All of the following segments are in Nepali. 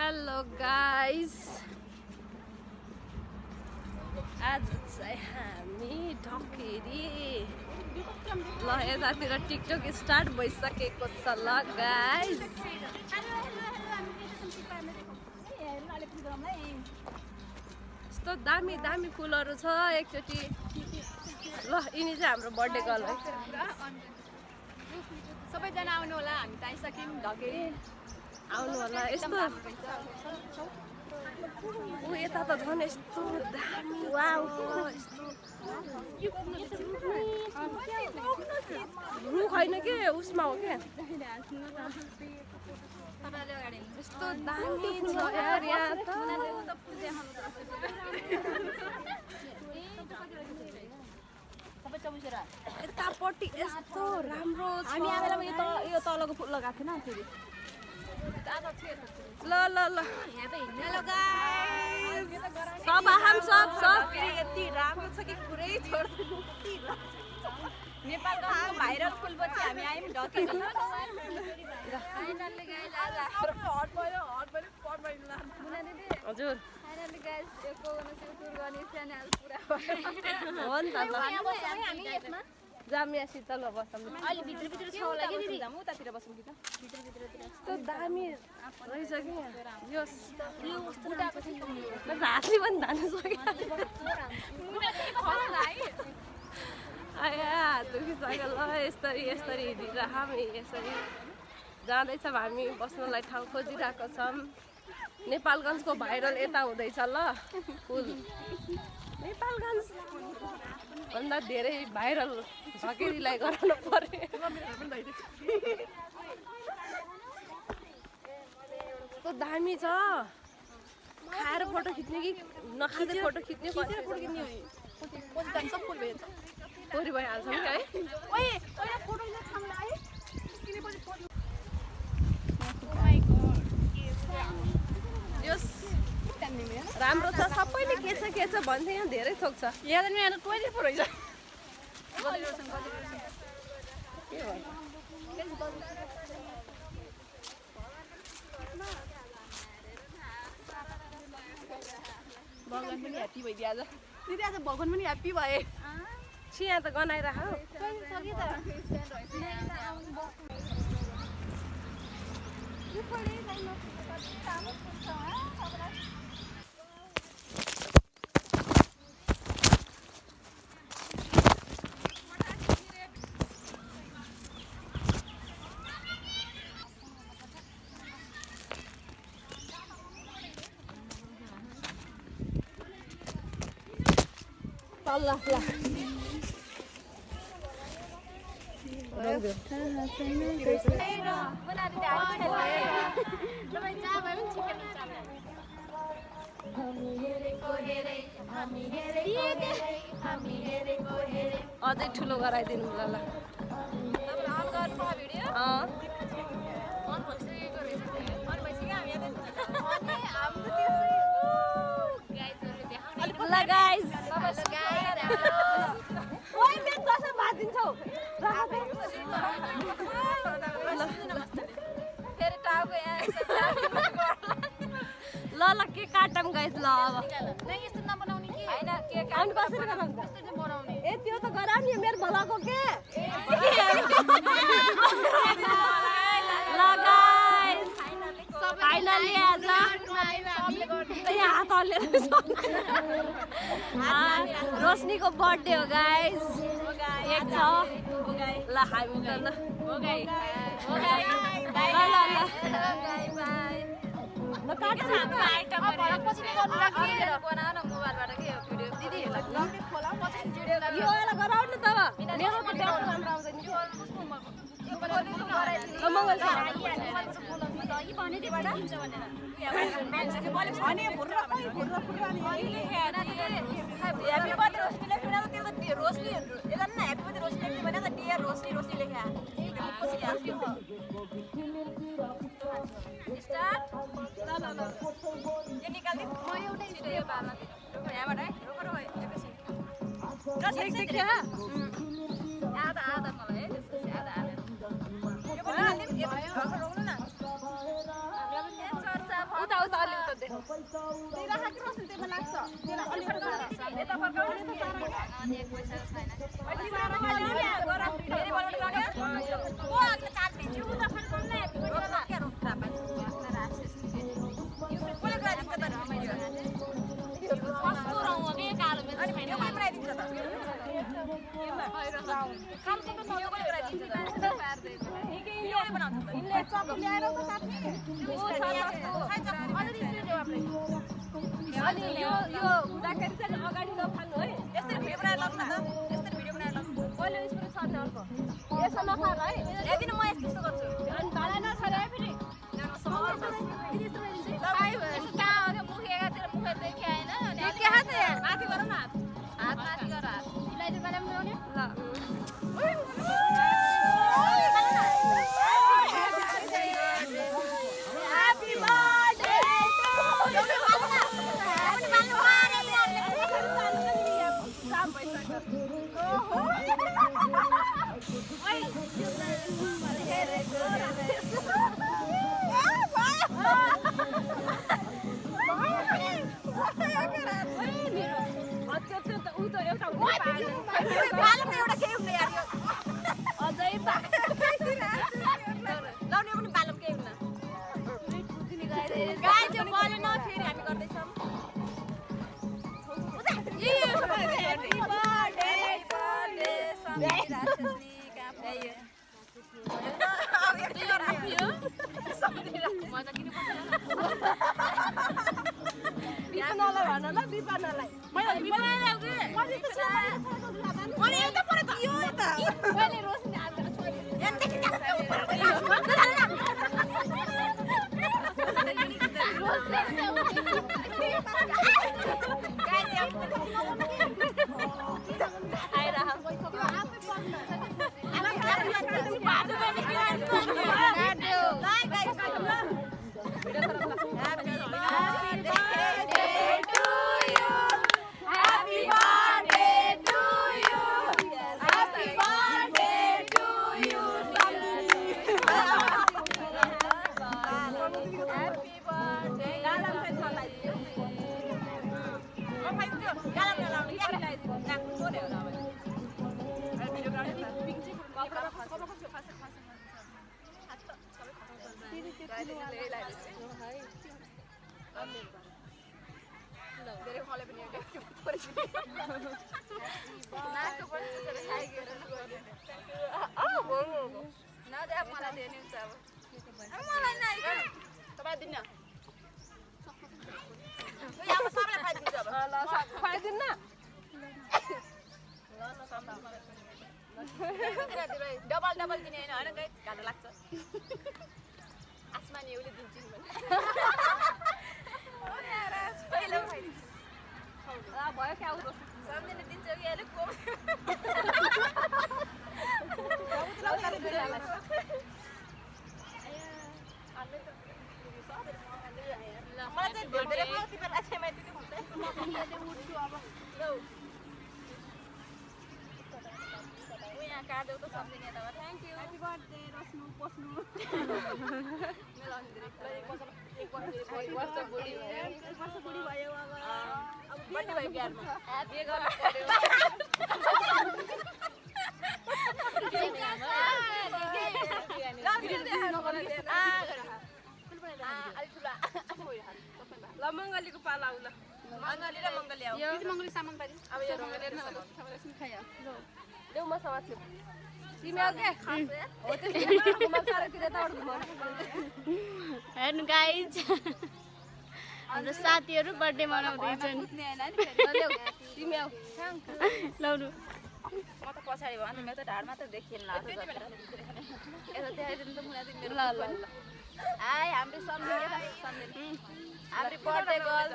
हेलो गाइस, आज चाहिँ हामी ढकेरी ल यतातिर टिकटक स्टार्ट भइसकेको छ ल गाइस। यस्तो दामी दामी फुलहरू छ एकचोटि ल। यिनी चाहिँ हाम्रो बर्थडे गर्ल है। सबैजना आउनु होला, हामी त आइसक्यौँ ढकेरी आउनु होला। यस्तो यता त झन् यस्तो दामी रुख होइन के उसमा हो क्या, यस्तो दामी छ यार यहाँ त। यतापट्टि यस्तो राम्रो छ। हामी आएर यो तलको फुल लगाएको थिएन फेरि। ल ल ल हेलो गाइस, सब हम सब यति राम्रो छ कि पुरै छोड्दिनु। नेपालको भाइरल फुल पछि हामी आयौँ ढकेरी। हजुर फाइनली गाइस यो टुर गर्ने च्यानल पुरा हो नि त। हामी यसमा जामिया शीतल बसौँ। अहिले भित्र छ होला कि दिदी, हामी उतातिर बसौँ कि त। यस्तो दामी रहेछ कि यो हातले पनि धान्न सक्यो। आया दुखिसक्यो ल। यसरी यसरी हिँडेर हामी यसरी जाँदैछौँ। हामी बस्नलाई ठाउँ खोजिरहेको छौँ। नेपालगञ्जको भाइरल यता हुँदैछ ल फुल। नेपालगञ्ज भन्दा धेरै भाइरल ढकेरीलाई गराउनु पर्यो। कस्तो दामी छ। खाएर फोटो खिच्ने कि नखाँदै फोटो खिच्ने? पोरी भइहाल्छ नि है। राम्रो छ, सबैले के छ भन्छ। यहाँ धेरै थोक छ। यहाँ टोइलेट पो रहेछ। भगवान पनि ह्याप्पी भइदियो आज। दिदी आज भगवान पनि ह्याप्पी भए। यहाँ त गनाइराख। Allah lah. अझै ठुलो गराइदिनु होला ल। ल गाइस ल ल के काटौँ गाइस ल। अब यस्तो नबनाउने कि होइन, अनि कसरी गराउँछ? बनाउने ए त्यो त गराउ नि, मेरो भलाको के। ल गाइस फाइनली आज हात हल्लेर रोशनीको बर्थडे हो गाइस। एक छ ल हामी त ल गराउनु त। मेरो त राम्रो आउँछ नि। उता उता देखो तेरा हात रोशन तेमा लाग्छ तेरा अलि यता फर्काउने त सारा अनि एक पैसा छैन अहिले मारा हाल्यो गरम फेरि बोल्नु गर्ने ओ अग्लो चाट दिन्छु उ त फर्काउनु ला भिडियो ला के रोक्दा पाइ राक्षस यो कोले गराइदिन्छ त रमाइलो कस्तो रङ हो के कालो मेरो अनि भिडियो कोले बनाइदिन्छ त काम सबै भिडियो कोले गराइदिन्छ त पार्दैन भिडियो कोले बनाउँछ त इनले चक्कु ल्याएर त काट्ने ओ छ खै चक्कु अलि रिस्ने देऊ आपले अनि यो हुँदाखेरि चाहिँ अगाडि नफाल्नु है यसरी भिडियो बनाएर लग्नु न त यसरी भिडियो बनाएर लग्नु कहिले स्प्रे छर्ने अर्को यसो नफाल है यदि म यस्तो गर्छु अनि भाडा नछरे है फेरि माथि गरौँ न हात माथि गर हात इलाइटर बारे पनि ल्याउने Happy birthday to you. Double दिने हैन हैन गाइस गाह्रो लाग्छ आसमान एउटै दिन्छु भने ओ यार पहिलो भयो क्या उरो सम्झिने दिन्छ कि अहिले को मलाई चाहिँ धेरै माथि बेला चाहिँ माथि त्यो हुन्छ म उठ्छु अब लौ काट्यो त सम्झिने त थ्यांक यू हैप्पी बर्थडे रस्नु पस्नु मेरो एक वर्ष बुढी भयो अब बर्थडे भयो बिहारमा ह्यापी गर्नु पर्यो ल मङ्गलीको पाला आउ ल मङ्गली र मङ्गली आऊ दिदी मङ्गली सामान पारि अब यो रङ्गली सबैले खायो देऊ म समात्छु तिमी आउ के हो त्यो मसालातिर त अड्नु हेर्नु गाइज हाम्रो साथीहरू बर्थडे मनाउँदैछन् तिमी आउ लौनु म त पछाडि भयो अनि मेरो त ढाड मात्र देखिएन ल यता देखाइदिनु त मुना तिमी मेरो ल आइ हाम्रो सम्झिने हाम्रो बर्थडे गर्ल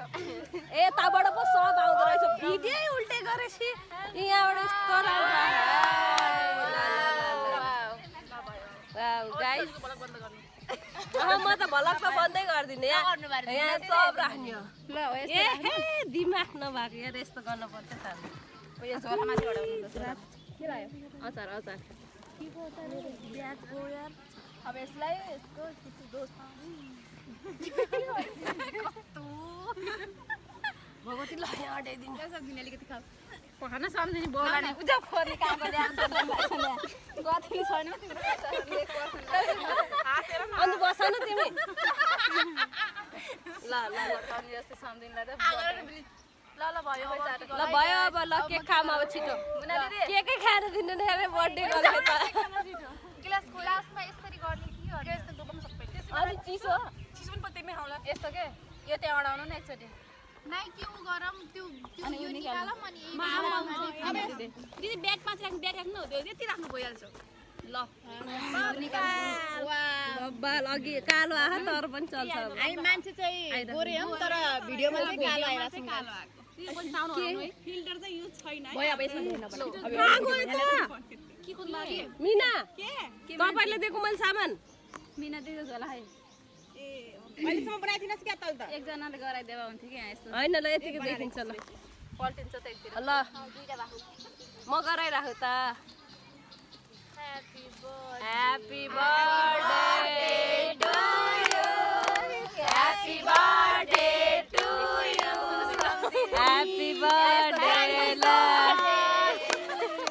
यताबाट पो सब आउँदो रहेछ भिडियो उल्टे गरेपछि यहाँबाट यस्तो गाइस म त भलक त बन्दै गरिदिने यहाँ सब राख्ने हो ए दिमाग नभएको यार यस्तो गर्नु पर्छ त यो झोलामाथि अडाउनु के लाग्यो अचार अचार अब यसलाई यसको दोस्त कति ल यहाँ हटाइदिनु सक्दिन अलिकति खाऊ पखान सम्झिने बोला नि उजा खोर्ने काम गर्ने गति छैन अनि बस न तिमी ल ल ल अनि जस्तै सम्झिनलाई त ल ल भयो ल भयो अब ल केक खाम अब छिटो केकै खाएर दिनु नि अरे बर्थडे गरेको त ग्लासमा यसरी गर्ने कि के यस्तो डुबाउनु सबै अनि चिसो चिसो पनि पत्तैमै खाउला यस्तो के यो त्यहाँ अडाउनु न एकचोटि नाइ त्यो गरम त्यो यो निकालम अनि दिदी ब्याग पाँच राख्नु ब्याग राख्नु त्यो यति राख्नु भइहाल्छ ल बाल अघि कालो आहा तर पनि चल्छ हामी मान्छे चाहिँ गोरे हौ तर भिडियोमा चाहिँ कालो आइरहेको छ यो पनि साउन्ड हराउनु है फिल्टर चाहिँ युज छैन है भयो अब यसमा हेर्न पर्छ कहाँ गयो त के को लागि मिना के तपाईले दिएको मैले सामान मिना दिएको होला है अहिलेसम्म बनाइदिनुहोस् क्या तल त एकजनाले गराइदिएको हुन्थ्यो कि यहाँ यस्तो हैन ल यतिकै देखिन्छ ल पल्टिन्छ त एकतिर ल म गराइराखु त happy birthday to you happy birthday to you happy birthday ल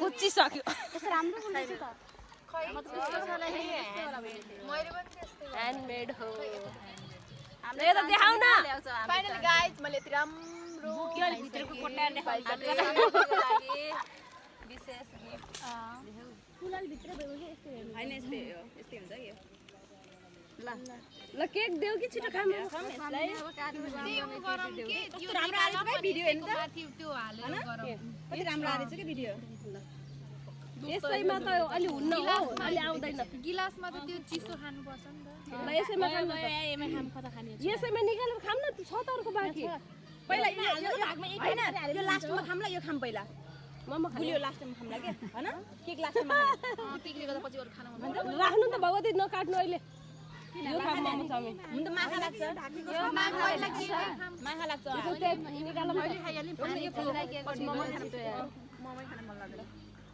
पुच्चिसक्यो ह्यान्डमेड हो यो त देखाउ न फाइनली गाइस मैले यति राम्रो भित्रको कोट्याएर देखाउँछु लागि विशेष गिफ्ट हैन यस्तै हो यस्तै हुन्छ के ल केक देऊ कि छिटो खाम त्यो गरम के त्यो राम्रो आएछ के भिडियो हेर्नु त त्यो हालेर गरम कति राम्रो आएछ के भिडियो यसैमा त अलि हुन्न हो अलि आउँदैन गिलासमा त त्यो चिसो खानुपर्छ नि त ल यसैमा खाम न त एमै खाम कता खाने यसैमा निकालेर खाम न छ त अर्को बाँकी पहिला यो भागमा एक हैन यो लास्टमा खामला यो खाम पहिला मम्मा गुलियो लास्टमा खामला के हैन केक लास्टमा पिकले गर्दा पछि अरु खान मन राख्नु त भगवती नकाट्नु अहिले यो खाम मम्मा चाउमिन हुन त माखा लाग्छ यो माग पहिला के खाम माखा लाग्छ निकाल मैले खाइहाल्ने पानी खाइराखेको पछि मोमो खान मोमो खान मन लाग्दैन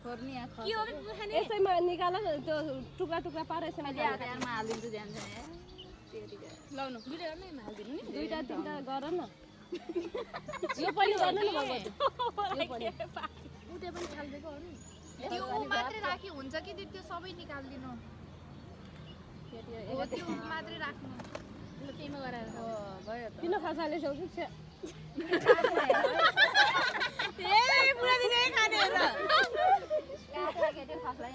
खोर्नी आँखा के हो के खाने यसैमा निकाल त्यो टुक्रा टुक्रा पार यसैमा यारमा हालिदिन्छु ध्यान छ लाउनु दुईटा गर्ने हाल्दिनु नि दुईटा तिनटा गर न यो पनि गर्नु न भगवती उते पनि खाल्देको हो नि त्यो मात्रै राखी हुन्छ कि त्यो सबै निकाल्दिनु हो त्यो मात्रै राख्नु ल केमा गराएर हो भयो त किन खसाले छौ कि ए पुरा दिनै खाने र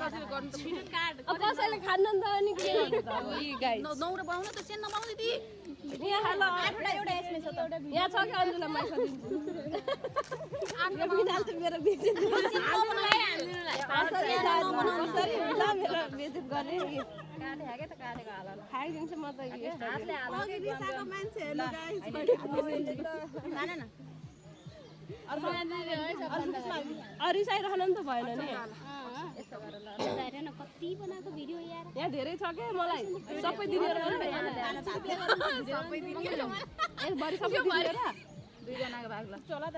कसरी गर्नु त छिटो काट अब कसैले खान्न नि त अनि के गर्नु त अब यी गाइस नौरा बनाउन त सेन नबाउ दिदी यहाँ हाल आठवटा एउटा यसमै छ त यहाँ छ कि अन्जुलाई मैसा दिन्छु यो बिनाल त मेरो बेइज्जत कसरी होला मेरो बेइज्जत गर्ने नि काटे हाके त काटेको हाल खाइदिन्छु म त हातले हाल बिसाको मान्छेहरु गाइस खान न रिसाइरहन नि त भएन नि यस्तो गर ल हेर न कति बनाएको भिडियो यार यहाँ धेरै छ के मलाई सबै दिनेर सबै दिन के बढी सबै दिनेर दुई जनाको भाग ल चला त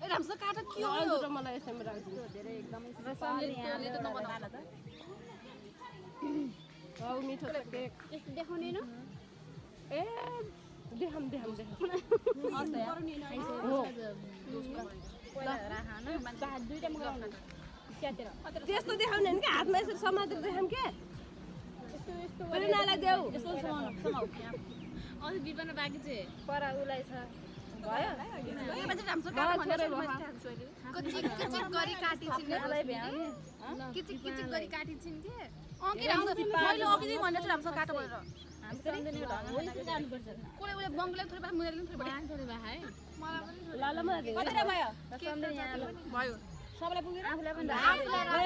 ए रामसो काट के हो अन्जु मलाई यसैमा राख्दिनु धेरै एकदमै सम्झिने त नबनाउन त हौ मिठो छ केक यस्तो देखाउने न ए देखाम हो दुईटा मगाउन क्यातिर त्यस्तो देखाउने हैन के हातमा यसरी समातेर देखाम के प्रेरणालाई देऊ यस्तो समाउ अझ बिपन बाँकी छ पर उलाई छ भयो ए बजे रामसो काट भन्ने कचिक कचिक गरी काटिन्छन् मलाई भ्याउ किचिक किचिक गरी काटिन्छन् के के रामसो मैले अघि भन्ने चाहिँ रामसो काट भनेर कोले उले बङ्गले थोरै भए मुनेले थोरै बढी थोरै भए है मलाई पनि लालामा दे कतिटा भयो भयो सबलाई पुग्यो आफूलाई पनि ल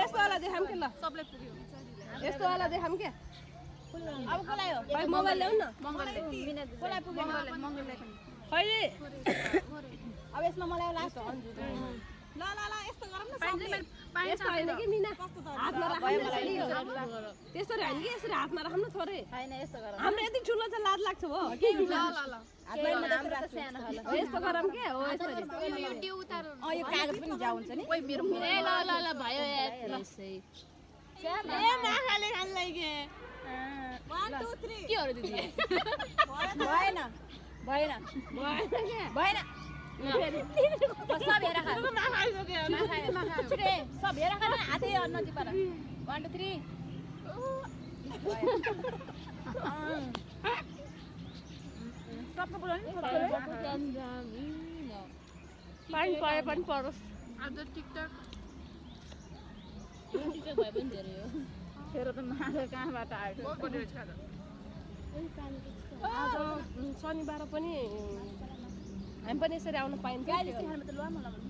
यस्तो वाला देखाम के ल सबले पुग्यो यस्तो वाला देखाम के अब कोलाई हो भाइ मोबाइल ल्याउ न मङ्गलले कोलाई पुग्यो मङ्गलले पनि खैले अब यसमा मलाई लास्ट ल यस्तो गरौँ न यस्तो हैन कि मिना हातमा राख्नु त्यसरी हैन कि यसरी हातमा राख्नु न थोरै हैन यस्तो गरौँ हाम्रो यति ठुलो छ लाज लाग्छ हो के ल हातमा राम्रो त सानो होला यस्तो गरम के हो यसरी यो डिउ उतार यो कागज पनि जाउ हुन्छ नि ओइ मेरो ए ल भयो यसै ए माखाले खान लागि 1 2 3 के हो र दिदी भएन भएन भएन के भएन सब हेर खा छिटो सब हेर खा न हातै नजिक पर 1 2 3 सबको बोलाउनु पानी परे पनि परोस् आज टिकटक भए पनि धेरै हो फेर त माछा कहाँबाट आयो आज शनिबार पनि हामी पनि यसरी आउनु पाइन्छ गाई जस्तो खानु त लुवा मलाई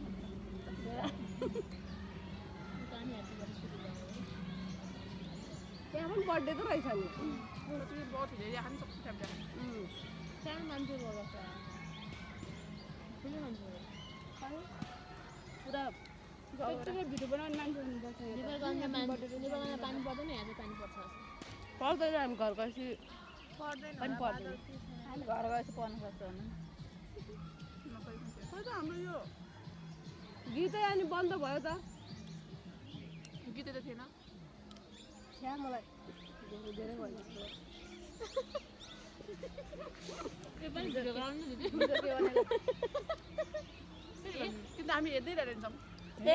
त्यहाँ पनि बर्थडे त रहेछ नि सानो मान्छे भयो ठुलो मान्छे पुरा भिडियो बनाउने मान्छे हुनुपर्छ नेपालगञ्जमा पानी पर्दैन यहाँ चाहिँ पानी पर्छ पर्दैन हामी घर गएपछि पनि पर्दैन हामी घर गएपछि पर्नुपर्छ हाम्रो यो गीतै अनि बन्द भयो त गीतै त थिएन छ्या मलाई धेरै भयो किन हामी हेर्दै रहेछौँ ए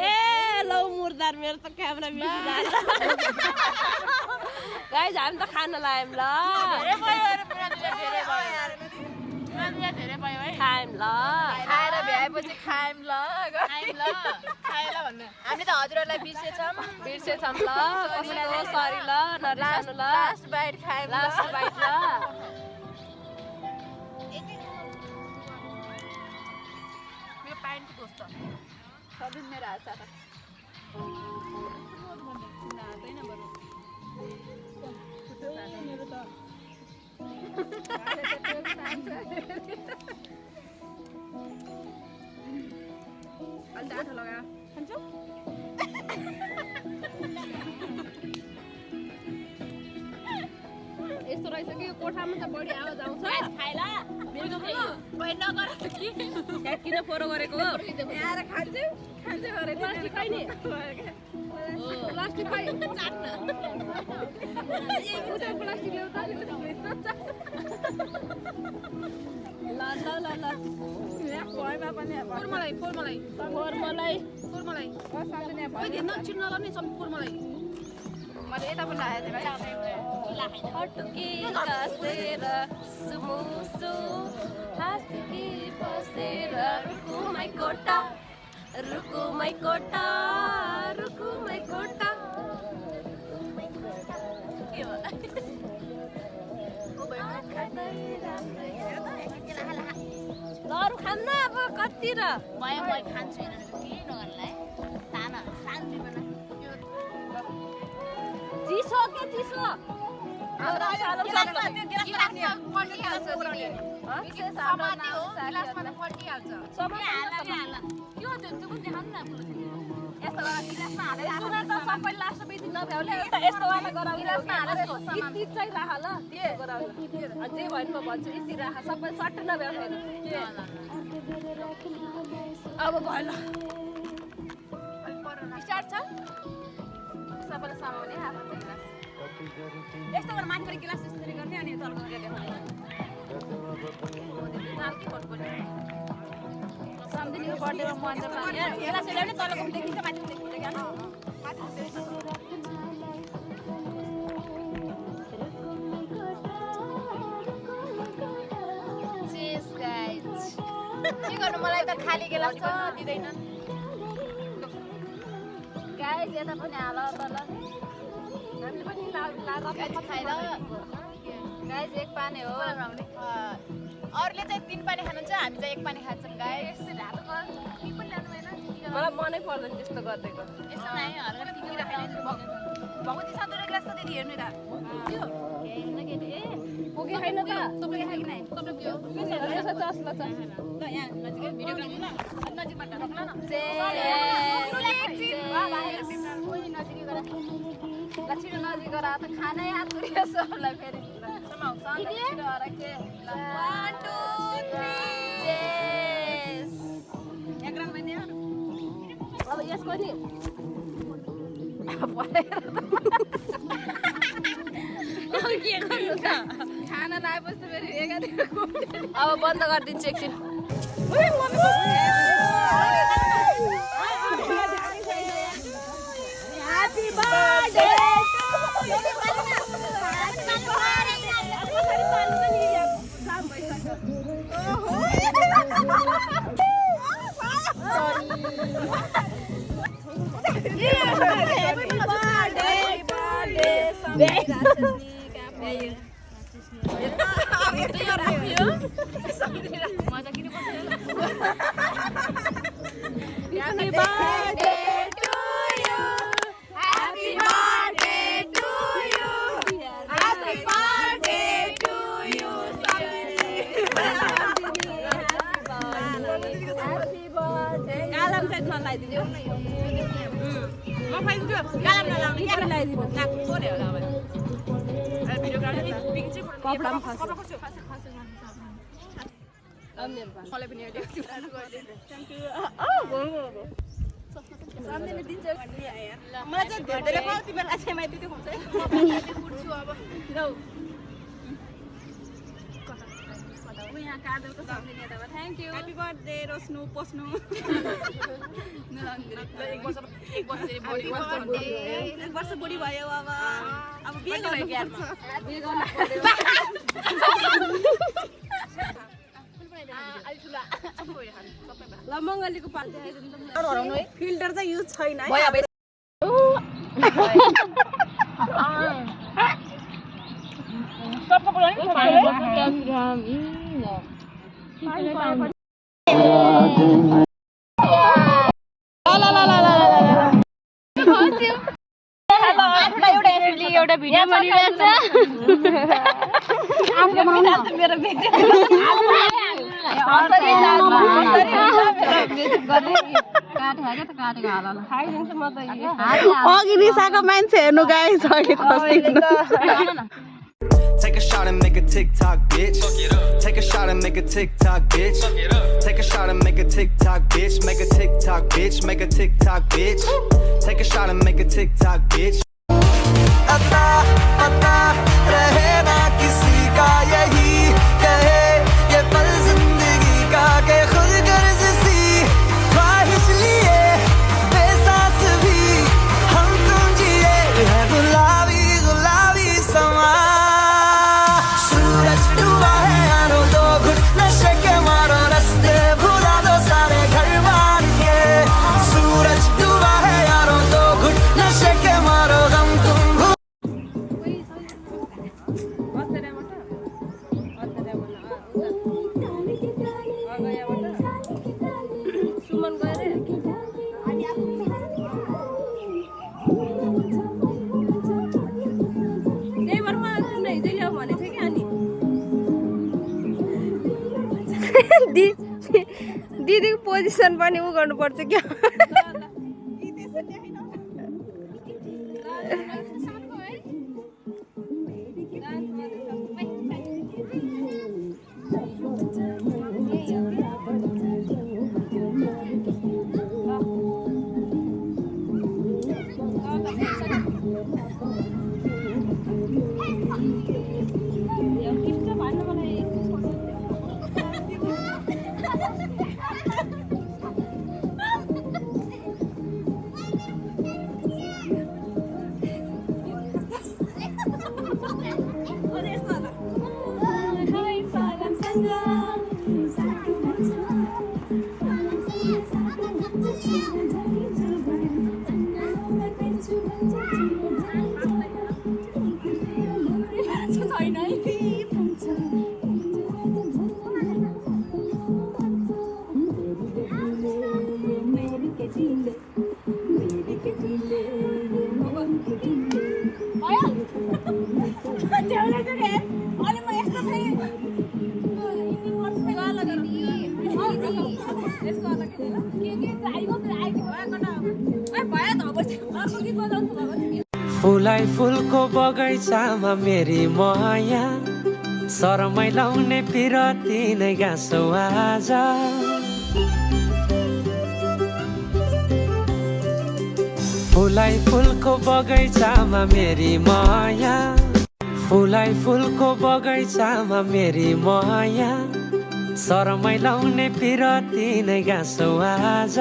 लौ मुर्दार मेरो त क्यामेरा मिसिरहेछ गाइज हामी त खान लाग्यौँ ल धेरै भयो है खायौँ ल खाएर भ्याएपछि खायौँ ल खाएर भन्नु हामी त हजुरहरूलाई बिर्सेछौँ बिर्सेछौँ ल कसैको सरी ल नरिसाउनु ल लास्ट बाइट खायौँ लास्ट बाइट ल मेरो प्यान्ट दोस्त सधैँ मेरो हात छ अलि आठो लगा खान्छौ यस्तो रहेछ कि यो कोठामा त बढी आवाज आउँछ खाइला त्यहाँ किन फोरो गरेको हो आएर खान्छौ अरे प्लास्टिक खै नि प्लास्टिक खै उता प्लास्टिक ल्याउ ल ल ल ल भएमा पनि फोर मलाई फोर मलाई चिन्नु नगर्ने सब फोर मलाई मैले यता पनि राखेको थिएँ भाइ हटुकी कसेर सुमुसु हाँसकी बसेर रुकुमै कोटा रुकुमै कोटा रुकुमै कोटा के हो ल अरू खान्न अब कति र म खान्छु यिनीहरूको के नगर्नुलाई ताना शान्ति बना चिसो के चिसो सबै लास्ट बेसी नभ्याउले यस्तो वाला गराउने यति चाहिँ राख ल जे भयो म भन्छु यति राख सबै सट्ट नभ्याउनु अब भयो ल स्टार्ट छ सबैले समाउने आफ्नो गिलास यस्तो गरेर माथिबाट गिलास यसरी गर्ने अनि तल गरेर देखाउने सम्झिनुको बर्थडेमा मजा लाग्यो गिलास ल्याउने तलको देखिन्छ माथिको देखिन्छ क्या चेस गाइज के गर्नु मलाई त खाली गिलास छ दिँदैनन् गाइज यता पनि हाल तल हामीले पनि खाएर गाइज एक पानी हो अरूले चाहिँ 3 पानी खानुहुन्छ हामी चाहिँ 1 पानी खान्छौँ गाइज मलाई मनै पर्दैन त्यस्तो गर्दैको यस्तो नै हल्का टिकी राखेर भगवती सन्दुरे ग्लास त दिदी हेर्नु त त्यो पुगे छैन त तपाईले खाइ नै तपाईले पियो यसो चस ल चस ल यहाँ नजिकै भिडियो गर्नु ल नजिकबाट राख्न न नजिकै गरा लक्ष्मी नजिक गरा त खानै हात पुर्यो सबलाई फेरि समाउ सन्दुरे छिटो राखे 1 2 3 चेस एकराम मैंने अब यसको नि के गर्नु त खाना लाएपछि त फेरि एकातिर अब बन्द गरिदिन्छु एकछिन Happy birthday, Rosnu, Posnu. एक वर्ष बुढी भयो अब बिहे गर्नुपर्छ। ल मङ्गलीको पाल फिल्टर चाहिँ युज छैन है। एउटा भिडियो बनिरहेछ मेरो अघि निसाको मान्छे हेर्नु गाइस अहिले Take a shot and make a TikTok, bitch. Take a shot and make a TikTok, bitch. Take a shot and make a TikTok, bitch. Make a TikTok, bitch. Make a TikTok, bitch. Take a shot and make a TikTok, bitch. अता पता रहे ना किसी का यही कहे ये पल जिंदगी का के खुद गर्ज सी ख्वाहिश लिए बेसास भी हम तुम जिए है गुलाबी गुलाबी समा सूरज डूबा है यारो दो घुट नशे के मारो रास्ते भुला दो सारे घर बार के सूरज डूबा है यारो दो घुट नशे के मारो गम तुम दिदीको पोजिसन पनि उ गर्नुपर्छ क्या फुलाई फुलको बगैँचामा मेरी माया शरमै लाउने पिरती नै गाँसौ आज फुलाई फुलको बगैँचामा मेरी माया फुलाई फुलको बगैँचामा मेरी माया शरमै लाउने पिरती नै गाँसौ आज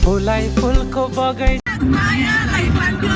फुलाई फुलको बगैँचा Mayaलाई फन्को